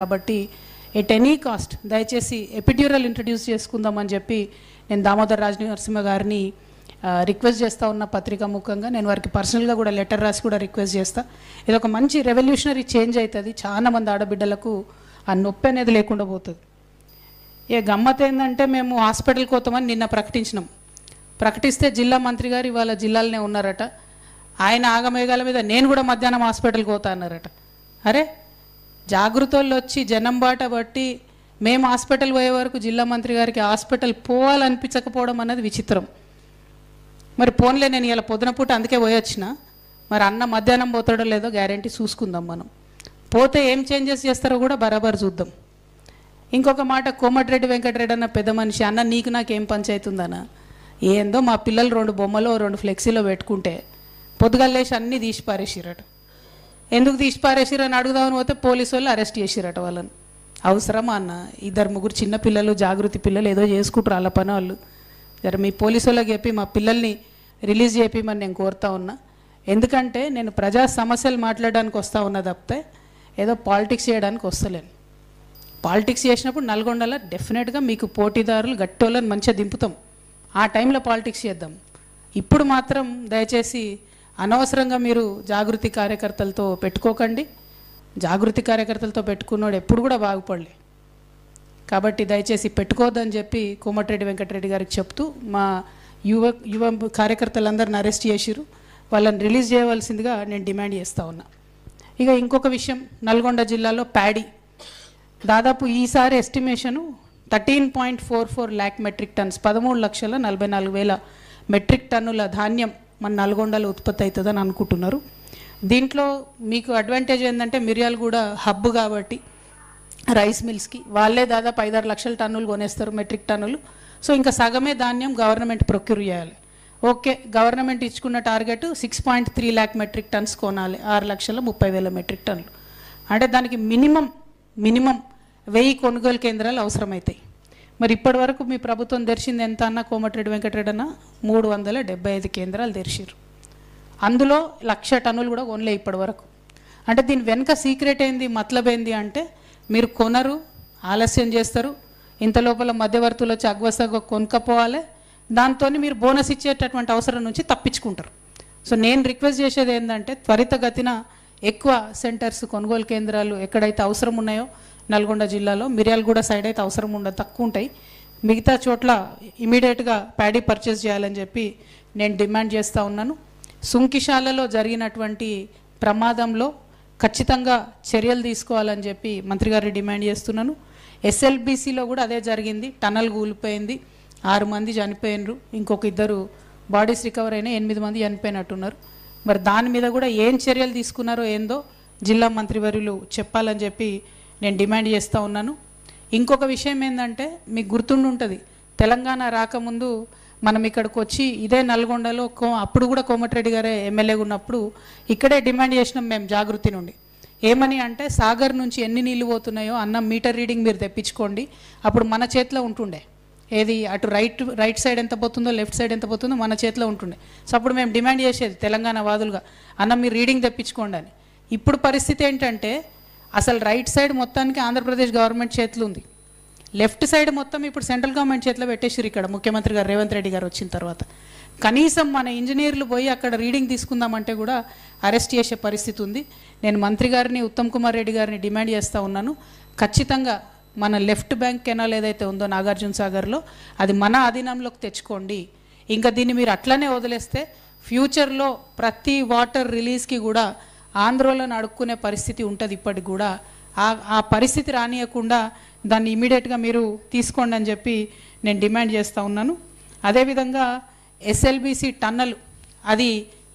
కాబట్టి at any cost దయచేసి epidural introduce చేసుకుందామని చెప్పి నేను దామోదర్ రాజ్ నరసింహ గారిని రిక్వెస్ట్ చేస్తూ ఉన్న పత్రికా ముఖంగా నేను వారికి పర్సనల్గా కూడా లెటర్ రాసి కూడా రిక్వెస్ట్ చేస్తా. ఇది ఒక మంచి రెవల్యూషనరీ చేంజ్ అవుతుంది. చాలా మంది ఆడబిడ్డలకు ఆ నొప్పి అనేది లేకుండా పోతుంది. గమ్మత్ ఏంటంటే మేము హాస్పిటల్కి పోతామని నిన్న ప్రకటిస్తే జిల్లా మంత్రి గారు ఇవాళ జిల్లాలోనే ఉన్నారట. ఆయన ఆగమేఘాల మీద నేను కూడా మధ్యాహ్నం హాస్పిటల్కి పోతా అన్నారట. అరే జాగృతోళ్ళు వచ్చి జనం బాట బట్టి మేము హాస్పిటల్ పోయే వరకు జిల్లా మంత్రి గారికి హాస్పిటల్ పోవాలనిపించకపోవడం అన్నది విచిత్రం. మరి పోన్లే, నేను ఇలా పొద్దున పూట అందుకే పోయొచ్చిన. మరి అన్న మధ్యాహ్నం పోతాడో లేదో గ్యారంటీ చూసుకుందాం. మనం పోతే ఏం చేంజెస్ చేస్తారో కూడా బరాబర్ చూద్దాం. ఇంకొక మాట, కోమటిరెడ్డి వెంకటరెడ్డి అన్న పెద్ద మనిషి, అన్న నీకు నాకేం పంచాయతీ ఉందన్న, ఏందో మా పిల్లలు 2 బొమ్మలు 2 ఫ్లెక్సీలో పెట్టుకుంటే పొద్దుగల్లేసి అన్నీ తీసి పారేసిరట. ఎందుకు తీసి పారేసిరని అడుగుదామని పోతే పోలీసు వాళ్ళు అరెస్ట్ చేసిరట వాళ్ళని. అవసరమా అన్న? 2-3 చిన్న పిల్లలు, జాగృతి పిల్లలు ఏదో చేసుకుంటారు వాళ్ళ పని వాళ్ళు. జర మీ పోలీసు వాళ్ళకి చెప్పి మా పిల్లల్ని రిలీజ్ చేయమని నేను కోరుతా ఉన్నా. ఎందుకంటే నేను ప్రజా సమస్యలు మాట్లాడడానికి వస్తూ ఉన్నా తప్పితే ఏదో పాలిటిక్స్ చేయడానికి వస్తలేను. పాలిటిక్స్ చేసినప్పుడు నల్గొండలో డెఫినెట్గా మీకు పోటీదారులు గట్టోళ్ళని మంచిగా దింపుతాం. ఆ టైంలో పాలిటిక్స్ చేద్దాం. ఇప్పుడు మాత్రం దయచేసి అనవసరంగా మీరు జాగృతి కార్యకర్తలతో పెట్టుకోకండి. జాగృతి కార్యకర్తలతో పెట్టుకున్నాడు ఎప్పుడు కూడా బాగుపడలే. కాబట్టి దయచేసి పెట్టుకోవద్దని చెప్పి కోమటిరెడ్డి వెంకటరెడ్డి గారికి చెప్తూ మా యువ కార్యకర్తలందరిని అరెస్ట్ చేసిరు. వాళ్ళని రిలీజ్ చేయవలసిందిగా నేను డిమాండ్ చేస్తూ ఉన్నా. ఇక ఇంకొక విషయం, నల్గొండ జిల్లాలో ప్యాడీ దాదాపు ఈసారి estimation 13.44 lakh metric turns, 13,44,000 metric టన్నుల ధాన్యం మన నల్గొండలో ఉత్పత్తి అవుతుందని అనుకుంటున్నారు. దీంట్లో మీకు అడ్వాంటేజ్ ఏంటంటే మిర్యాలగూడ హబ్ కాబట్టి రైస్ మిల్స్కి వాళ్ళే దాదాపు 5-6 లక్షల టన్నులు కొనేస్తారు, మెట్రిక్ టన్నులు. సో ఇంకా సగమే ధాన్యం గవర్నమెంట్ ప్రొక్యూర్ చేయాలి. ఓకే, గవర్నమెంట్ ఇచ్చుకున్న టార్గెట్ 6.3 lakh మెట్రిక్ టన్స్ కొనాలి, 6,30,000 మెట్రిక్ టన్నులు. అంటే దానికి మినిమం 1000 కొనుగోలు కేంద్రాలు అవసరమవుతాయి. మరి ఇప్పటి వరకు మీ ప్రభుత్వం తెరిచింది ఎంత అన్న కోమటిరెడ్డి వెంకటరెడ్డి అన్న? 375 కేంద్రాలు తెరిచారు. అందులో 1,00,000 టన్నులు కూడా కొనలే ఇప్పటి వరకు. అంటే దీని వెనుక సీక్రెట్ ఏంది, మతలబ్ ఏంది అంటే మీరు కొనరు, ఆలస్యం చేస్తారు, ఇంత లోపల మధ్యవర్తులు వచ్చి అగ్వసగ కొనుక్కపోవాలి, దాంతో మీరు బోనస్ ఇచ్చేటటువంటి అవసరం నుంచి తప్పించుకుంటారు. సో నేను రిక్వెస్ట్ చేసేది ఏంటంటే త్వరితగతిన ఎక్కువ సెంటర్స్, కొనుగోలు కేంద్రాలు ఎక్కడైతే అవసరం ఉన్నాయో నల్గొండ జిల్లాలో, మిర్యాలగూడ సైడ్ అయితే అవసరం ఉండదు, తక్కువ ఉంటాయి, మిగతా చోట్ల ఇమీడియట్గా ప్యాడీ పర్చేస్ చేయాలని చెప్పి నేను డిమాండ్ చేస్తూ ఉన్నాను. సుంకిశాలలో జరిగినటువంటి ప్రమాదంలో ఖచ్చితంగా చర్యలు తీసుకోవాలని చెప్పి మంత్రి గారిని డిమాండ్ చేస్తున్నాను. ఎస్ఎల్బీసీలో కూడా అదే జరిగింది, టనల్ కూలిపోయింది, 6 మంది చనిపోయినరు, ఇంకొక 2 బాడీస్ రికవర్ అయినా 8 మంది చనిపోయినట్టున్నారు. మరి దాని మీద కూడా ఏం చర్యలు తీసుకున్నారో ఏందో జిల్లా మంత్రివర్యులు చెప్పాలని చెప్పి నేను డిమాండ్ చేస్తూ ఉన్నాను. ఇంకొక విషయం ఏంటంటే మీకు గుర్తుండి ఉంటుంది, తెలంగాణ రాకముందు మనం ఇక్కడికి వచ్చి ఇదే నల్గొండలో అప్పుడు కూడా కోమటిరెడ్డి గారే ఎమ్మెల్యేగా ఉన్నప్పుడు ఇక్కడే డిమాండ్ చేసినాం మేము జాగృతి నుండి. ఏమని అంటే సాగర్ నుంచి ఎన్ని నీళ్ళు పోతున్నాయో అన్న మీటర్ రీడింగ్ మీరు తెప్పించుకోండి. అప్పుడు మన చేతిలో ఉంటుండే, ఏది అటు రైట్ సైడ్ ఎంత పోతుందో లెఫ్ట్ సైడ్ ఎంత పోతుందో మన చేతిలో ఉంటుండే. సో అప్పుడు మేము డిమాండ్ చేసేది తెలంగాణ వాదులుగా, అన్న మీరు రీడింగ్ తెప్పించుకోండి అని. ఇప్పుడు పరిస్థితి ఏంటంటే అసలు రైట్ సైడ్ మొత్తానికి ఆంధ్రప్రదేశ్ గవర్నమెంట్ చేతిలో ఉంది, లెఫ్ట్ సైడ్ మొత్తం ఇప్పుడు సెంట్రల్ గవర్నమెంట్ చేతిలో పెట్టేసారు. ఇక్కడ ముఖ్యమంత్రి గారు రేవంత్ రెడ్డి గారు వచ్చిన తర్వాత కనీసం మన ఇంజనీర్లు పోయి అక్కడ రీడింగ్ తీసుకుందామంటే కూడా అరెస్ట్ చేసే పరిస్థితి ఉంది. నేను మంత్రి గారిని, ఉత్తమ్ కుమార్ రెడ్డి గారిని డిమాండ్ చేస్తూ ఉన్నాను, ఖచ్చితంగా మన లెఫ్ట్ బ్యాంక్ కెనాల్ ఏదైతే ఉందో నాగార్జున సాగర్లో అది మన అధీనంలోకి తెచ్చుకోండి. ఇంకా దీన్ని మీరు అట్లనే వదిలేస్తే ఫ్యూచర్లో ప్రతి వాటర్ రిలీజ్కి కూడా ఆంధ్రలో అడుక్కునే పరిస్థితి ఉంటుంది. ఇప్పటికి కూడా ఆ పరిస్థితి రానియకుండా దాన్ని ఇమీడియట్గా మీరు తీసుకోండి అని చెప్పి నేను డిమాండ్ చేస్తూ ఉన్నాను. అదేవిధంగా ఎస్ఎల్బీసీ టన్నల్ అది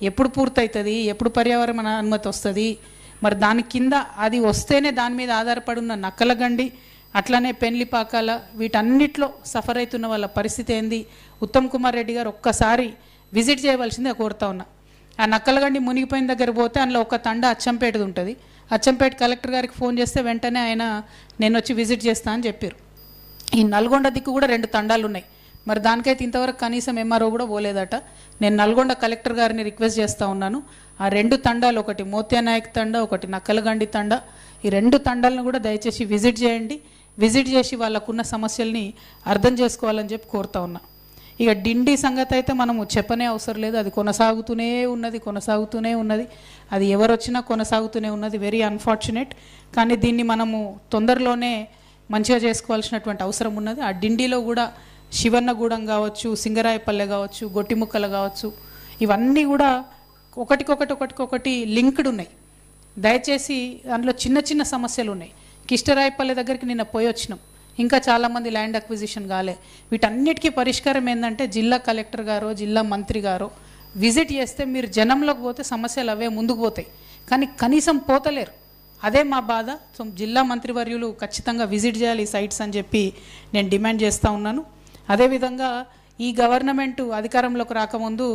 ఎప్పుడు పూర్తవుతుంది, ఎప్పుడు పర్యావరణ అనుమతి వస్తుంది, మరి దాని కింద అది వస్తేనే దాని మీద ఆధారపడి ఉన్న నక్కలగండి, అట్లనే పెన్లిపాకాల, వీటన్నిటిలో సఫర్ అవుతున్న వాళ్ళ పరిస్థితి ఏంది, ఉత్తమ్ కుమార్ రెడ్డి గారు ఒక్కసారి విజిట్ చేయవలసిందే కోరుతా ఉన్నా. ఆ నక్కలగండి మునిగిపోయిన దగ్గర పోతే అందులో ఒక తండ అచ్చంపేటది ఉంటుంది. అచ్చంపేట కలెక్టర్ గారికి ఫోన్ చేస్తే వెంటనే ఆయన నేను వచ్చి విజిట్ చేస్తా అని చెప్పారు. ఈ నల్గొండ దిక్కు కూడా 2 తండాలు ఉన్నాయి. మరి దానికైతే ఇంతవరకు కనీసం ఎంఆర్ఓ కూడా పోలేదట. నేను నల్గొండ కలెక్టర్ గారిని రిక్వెస్ట్ చేస్తూ ఉన్నాను, ఆ 2 తండాలు, ఒకటి మోత్యానాయక్ తండ, ఒకటి నక్కలగండి తండ, ఈ 2 తండాలను కూడా దయచేసి విజిట్ చేయండి. విజిట్ చేసి వాళ్ళకున్న సమస్యల్ని అర్థం చేసుకోవాలని చెప్పి కోరుతా ఉన్నా. ఇక డిండి సంగతి అయితే మనము చెప్పనే అవసరం లేదు. అది కొనసాగుతూనే ఉన్నది. అది ఎవరు వచ్చినా కొనసాగుతూనే ఉన్నది. Very unfortunate. కానీ దీన్ని మనము తొందరలోనే మంచిగా చేసుకోవాల్సినటువంటి అవసరం ఉన్నది. ఆ డిండిలో కూడా శివన్నగూడెం కావచ్చు, సింగరాయపల్లె కావచ్చు, గొట్టిముక్కలు కావచ్చు, ఇవన్నీ కూడా ఒకటికొకటి లింక్డ్ ఉన్నాయి. దయచేసి అందులో చిన్న చిన్న సమస్యలు ఉన్నాయి. కిష్టరాయపల్లె దగ్గరికి నిన్న పోయి వచ్చినాం. ఇంకా చాలామంది ల్యాండ్ అక్విజిషన్ కాలే. వీటన్నిటికీ పరిష్కారం ఏంటంటే జిల్లా కలెక్టర్ గారో జిల్లా మంత్రి గారో విజిట్ చేస్తే మీరు జనంలోకి పోతే సమస్యలు అవే ముందుకు పోతాయి. కానీ కనీసం పోతలేరు. అదే మా బాధ. సో జిల్లా మంత్రివర్యులు ఖచ్చితంగా విజిట్ చేయాలి ఈ సైట్స్ అని చెప్పి నేను డిమాండ్ చేస్తూ ఉన్నాను. అదేవిధంగా ఈ గవర్నమెంట్ అధికారంలోకి రాకముందు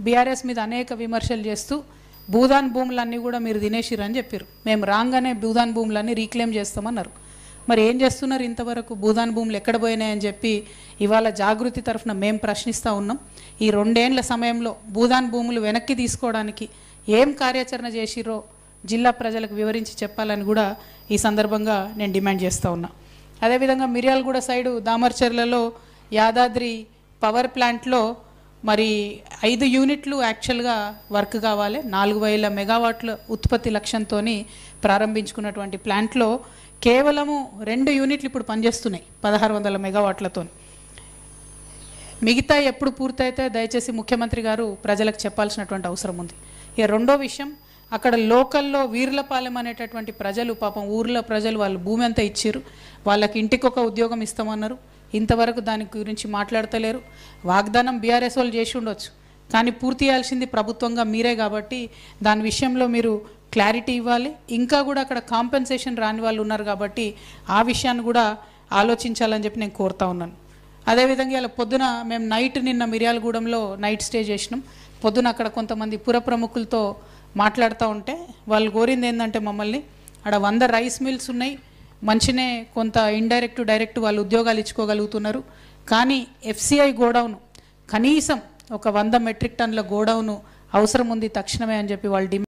బీఆర్ఎస్ మీద అనేక విమర్శలు చేస్తూ భూదాన్ భూములన్నీ కూడా మీరు తినేసిరని చెప్పారు. మేము రాగానే భూదాన్ భూములన్నీ రీక్లెయిమ్ చేస్తామన్నారు. మరి ఏం చేస్తున్నారు ఇంతవరకు? భూదాన్ భూములు ఎక్కడ పోయినాయని చెప్పి ఇవాళ జాగృతి తరఫున మేము ప్రశ్నిస్తూ ఉన్నాం. ఈ 2 ఏళ్ల సమయంలో భూదాన్ భూములు వెనక్కి తీసుకోవడానికి ఏం కార్యాచరణ చేసిరో జిల్లా ప్రజలకు వివరించి చెప్పాలని కూడా ఈ సందర్భంగా నేను డిమాండ్ చేస్తూ ఉన్నా. అదేవిధంగా మిర్యాలగూడ సైడు దామర్చర్లలో యాదాద్రి పవర్ ప్లాంట్లో మరి 5 యూనిట్లు యాక్చువల్గా వర్క్ కావాలి. 4000 మెగావాట్ల ఉత్పత్తి లక్ష్యంతో ప్రారంభించుకున్నటువంటి ప్లాంట్లో కేవలము 2 యూనిట్లు ఇప్పుడు పనిచేస్తున్నాయి 1600 మెగావాట్లతో. మిగతా ఎప్పుడు పూర్తయితే దయచేసి ముఖ్యమంత్రి గారు ప్రజలకు చెప్పాల్సినటువంటి అవసరం ఉంది. ఇక రెండో విషయం, అక్కడ లోకల్లో వీర్లపాలెం అనేటటువంటి ప్రజలు, పాపం ఊర్లో ప్రజలు వాళ్ళు భూమి అంతా ఇచ్చారు. వాళ్ళకి ఇంటికొక ఉద్యోగం ఇస్తామన్నారు. ఇంతవరకు దాని గురించి మాట్లాడతలేరు. వాగ్దానం బీఆర్ఎస్ వాళ్ళు చేసి ఉండొచ్చు, కానీ పూర్తి చేయాల్సింది ప్రభుత్వంగా మీరే కాబట్టి దాని విషయంలో మీరు క్లారిటీ ఇవ్వాలి. ఇంకా కూడా అక్కడ కాంపెన్సేషన్ రాని వాళ్ళు ఉన్నారు కాబట్టి ఆ విషయాన్ని కూడా ఆలోచించాలని చెప్పి నేను కోరుతా ఉన్నాను. అదేవిధంగా ఇలా పొద్దున మేము నిన్న మిర్యాలగూడెంలో నైట్ స్టే చేసినాం. పొద్దున అక్కడ కొంతమంది పుర ప్రముఖులతో మాట్లాడుతూ ఉంటే వాళ్ళు కోరింది ఏంటంటే మమ్మల్ని అక్కడ 100 రైస్ మిల్స్ ఉన్నాయి, మంచినే కొంత ఇండైరెక్ట్ డైరెక్ట్ వాళ్ళు ఉద్యోగాలు ఇచ్చుకోగలుగుతున్నారు. కానీ FCI గోడౌను కనీసం ఒక 100 మెట్రిక్ టన్నుల గోడౌను అవసరం ఉంది తక్షణమే అని చెప్పి వాళ్ళు